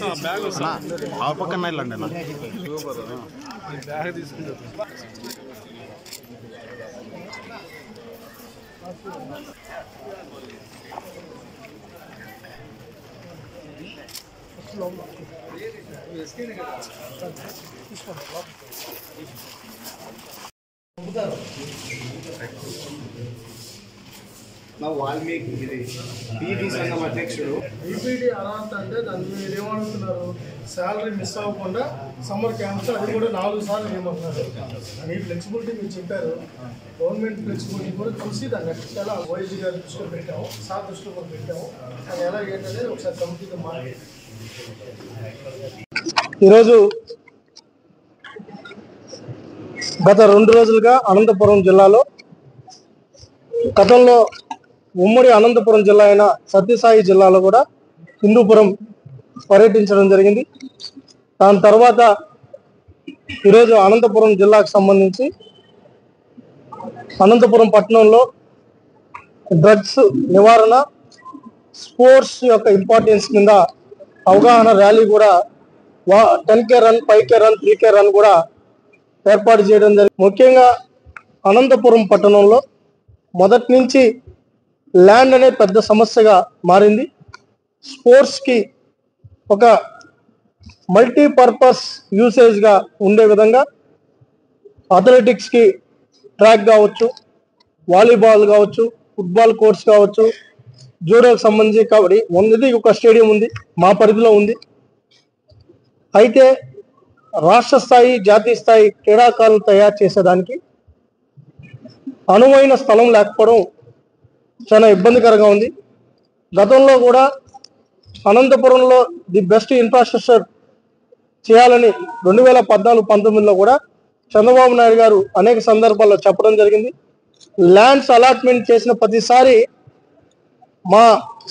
ఆ పక్కన వెళ్ళండి అన్న. వాల్మీకి ఇది బీటీ సంఘం అధ్యక్షుడు. ఈపీటీ అర్హత అంటే దాన్ని మీరు ఏమనుకున్నారు? శాలరీ మిస్ అవ్వకుండా సమ్మర్ క్యాంప్స్ అది కూడా 4 సార్లు ఏమంటున్నారు. మీ ఫ్లెక్సిబిలిటీ మీరు చెప్పారు. గవర్నమెంట్ ఫ్లెక్సిబిలిటీ కూడా చూసి దాన్ని చాలా వైఎస్జీ గారి దృష్టిలో పెట్టాము, సార్ దృష్టిలో కూడా పెట్టాము. అది ఎలా ఏంటనేది ఒకసారి కమిటీతో మాట్లాడి ఈరోజు గత 2 రోజులుగా అనంతపురం జిల్లాలో, గతంలో ఉమ్మడి అనంతపురం జిల్లా అయిన సత్యసాయి జిల్లాలో కూడా హిందూపురం పర్యటించడం జరిగింది. దాని తర్వాత ఈరోజు అనంతపురం జిల్లాకు సంబంధించి అనంతపురం పట్టణంలో డ్రగ్స్ నివారణ, స్పోర్ట్స్ యొక్క ఇంపార్టెన్స్ కింద అవగాహన ర్యాలీ కూడా 10K run, 5K run, 3K run కూడా ఏర్పాటు చేయడం జరిగింది. ముఖ్యంగా అనంతపురం పట్టణంలో మొదటి నుంచి ల్యాండ్ అనే పెద్ద సమస్యగా మారింది. స్పోర్ట్స్కి ఒక మల్టీపర్పస్ యూసేజ్గా ఉండే విధంగా అథ్లెటిక్స్కి ట్రాక్ కావచ్చు, వాలీబాల్ కావచ్చు, ఫుట్బాల్ కోర్ట్స్ కావచ్చు, జూడోకి సంబంధించి కబడ్డీ ఉన్నది. ఒక స్టేడియం ఉంది, మా పరిధిలో ఉంది. అయితే రాష్ట్ర స్థాయి, జాతీయ స్థాయి క్రీడాకారులు తయారు చేసేదానికి అనువైన స్థలం లేకపోవడం చాలా ఇబ్బందికరంగా ఉంది. గతంలో కూడా అనంతపురంలో ది బెస్ట్ ఇన్ఫ్రాస్ట్రక్చర్ చేయాలని 2014-19లో కూడా చంద్రబాబు నాయుడు గారు అనేక సందర్భాల్లో చెప్పడం జరిగింది. ల్యాండ్స్ అలాట్మెంట్ చేసిన ప్రతిసారి మా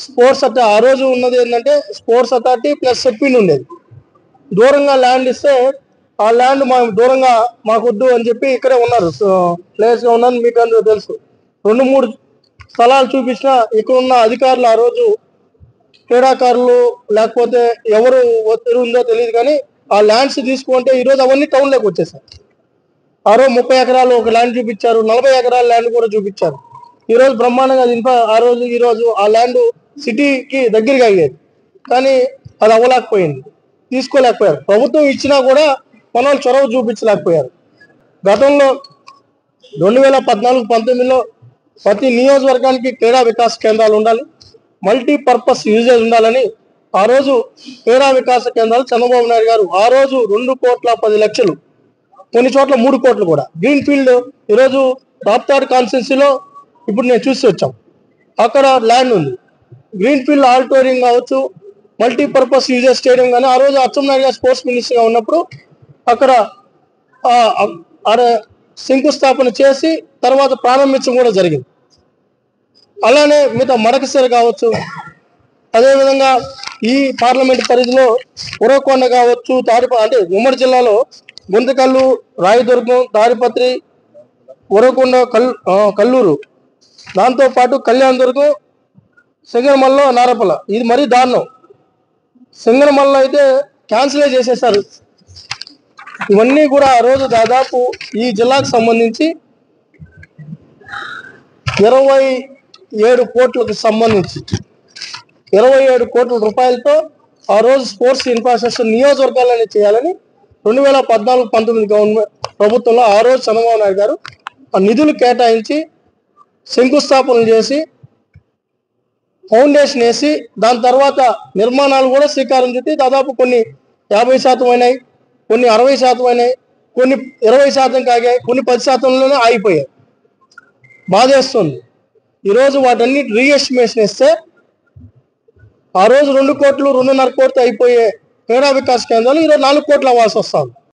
స్పోర్ట్స్ అథారిటీ, ఆ రోజు ఉన్నది ఏంటంటే స్పోర్ట్స్ అథారిటీ ప్లస్ సెప్పిన్ ఉండేది. దూరంగా ల్యాండ్ ఇస్తే ఆ ల్యాండ్ దూరంగా మాకొద్దు అని చెప్పి ఇక్కడే ఉన్నారు, ప్లేస్గా ఉన్నారు. మీకు అందరూ తెలుసు. 2-3 స్థలాలు చూపించిన ఇక్కడ ఉన్న అధికారులు ఆ రోజు క్రీడాకారులు లేకపోతే ఎవరు ఒత్తిడి ఉందో తెలియదు, కానీ ఆ ల్యాండ్స్ తీసుకుంటే ఈరోజు అవన్నీ టౌన్లోకి వచ్చేసాయి. ఆ రోజు 30 ఎకరాలు ఒక ల్యాండ్ చూపించారు, 40 ఎకరాల ల్యాండ్ కూడా చూపించారు. ఈరోజు బ్రహ్మాండంగా ఆ రోజు ఈరోజు ఆ ల్యాండ్ సిటీకి దగ్గరగా అయ్యేది, కానీ అది అవ్వలేకపోయింది, తీసుకోలేకపోయారు. ప్రభుత్వం ఇచ్చినా కూడా మన వాళ్ళు చొరవ చూపించలేకపోయారు. గతంలో 2014-19లో ప్రతి నియోజకవర్గానికి క్రీడా వికాస కేంద్రాలు ఉండాలి, మల్టీపర్పస్ యూజేజ్ ఉండాలని ఆ రోజు క్రీడా వికాస కేంద్రాలు చంద్రబాబు నాయుడు గారు ఆ రోజు 2,10,00,000, కొన్ని చోట్ల 3 కోట్లు కూడా గ్రీన్ ఫీల్డ్. ఈరోజు రాప్తాడ్ కాన్స్టిట్యున్సీలో ఇప్పుడు నేను చూసి వచ్చాం, అక్కడ ల్యాండ్ ఉంది. గ్రీన్ ఫీల్డ్ ఆడిటోరియం కావచ్చు, మల్టీపర్పస్ యూజేజ్ స్టేడియం. కానీ ఆ రోజు అచ్చెన్నాయుడు గారు స్పోర్ట్స్ మినిస్టర్గా ఉన్నప్పుడు అక్కడ శంకుస్థాపన చేసి తర్వాత ప్రారంభించడం కూడా జరిగింది. అలానే మిగతా మడకసిర కావచ్చు, అదేవిధంగా ఈ పార్లమెంట్ పరిధిలో ఉరవకొండ కావచ్చు, అంటే ఉమ్మడి జిల్లాలో గుంతకల్లు, రాయదుర్గం, తాడిపత్రి, ఉరవకొండ, కల్లూరు, దాంతోపాటు కళ్యాణదుర్గం, సింగనమల్ల, నారపల. ఇది మరీ దారుణం. సింగనమల్ల అయితే క్యాన్సిలే చేసేసారు. ఇవన్నీ కూడా ఆ రోజు దాదాపు ఈ జిల్లాకు సంబంధించి 27 కోట్లకు సంబంధించి 27 కోట్ల రూపాయలతో ఆ రోజు స్పోర్ట్స్ ఇన్ఫ్రాస్ట్రక్చర్ నియోజకవర్గాలని చేయాలని 2014-19 గవర్నమెంట్ ప్రభుత్వంలో ఆ రోజు చంద్రబాబు నాయుడు గారు ఆ నిధులు కేటాయించి శంకుస్థాపనలు చేసి ఫౌండేషన్ వేసి దాని తర్వాత నిర్మాణాలు కూడా శ్రీకారం చుట్టి దాదాపు కొన్ని 50% అయినాయి, కొన్ని 60% అయినాయి, కొన్ని 20% కాగాయి, కొన్ని 10%లోనే ఆగిపోయాయి. బాధేస్తుంది. ఈరోజు వాటన్ని రీఎస్టిమేషన్ ఇస్తే ఆ రోజు 2 కోట్లు, 2.5 కోట్లు అయిపోయే క్రీడా వికాస్ కేంద్రాలు ఈరోజు 4 కోట్లు అవ్వాల్సి వస్తుంది.